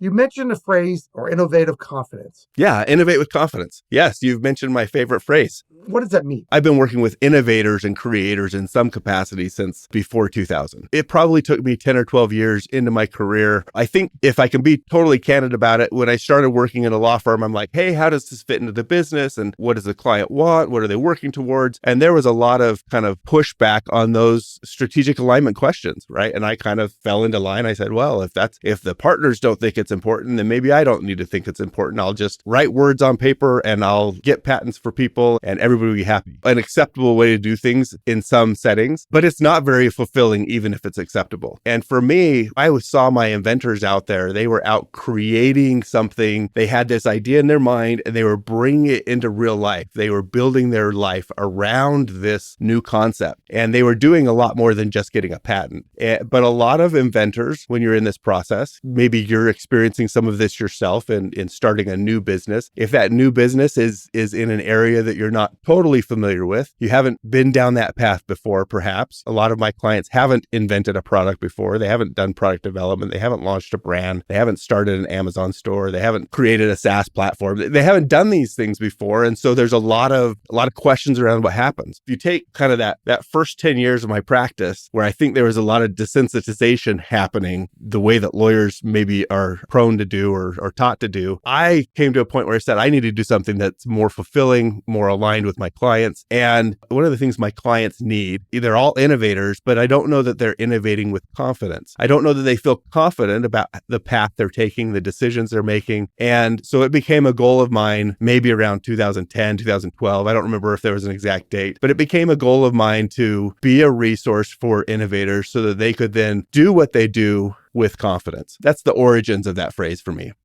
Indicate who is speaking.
Speaker 1: You mentioned the phrase or innovative confidence.
Speaker 2: Yeah, innovate with confidence. Yes, you've mentioned my favorite phrase.
Speaker 1: What does that mean?
Speaker 2: I've been working with innovators and creators in some capacity since before 2000. It probably took me 10 or 12 years into my career. I think if I can be totally candid about it, when I started working in a law firm, I'm like, hey, how does this fit into the business? And what does the client want? What are they working towards? And there was a lot of kind of pushback on those strategic alignment questions, right? And I kind of fell into line. I said, well, if the partners don't think it's important, then maybe I don't need to think it's important. I'll just write words on paper and I'll get patents for people and everybody will be happy. An acceptable way to do things in some settings, but it's not very fulfilling even if it's acceptable. And for me, I always saw my inventors out there. They were out creating something. They had this idea in their mind and they were bringing it into real life. They were building their life around this new concept. And they were doing a lot more than just getting a patent. But a lot of inventors, when you're in this process, maybe you're experiencing some of this yourself in starting a new business. If that new business is in an area that you're not totally familiar with, you haven't been down that path before, perhaps. A lot of my clients haven't invented a product before. They haven't done product development. They haven't launched a brand. They haven't started an Amazon store. They haven't created a SaaS platform. They haven't done these things before. And so there's a lot of questions around what happens. If you take kind of that first 10 years of my practice, where I think there was a lot of desensitization happening, the way that lawyers maybe are prone to do or taught to do, I came to a point where I said, I need to do something that's more fulfilling, more aligned with my clients. And one of the things my clients need, they're all innovators, but I don't know that they're innovating with confidence. I don't know that they feel confident about the path they're taking, the decisions they're making. And so it became a goal of mine, maybe around 2010, 2012. I don't remember if there was an exact date, but it became a goal of mine to be a resource for innovators so that they could then do what they do with confidence. That's the origins of that phrase for me.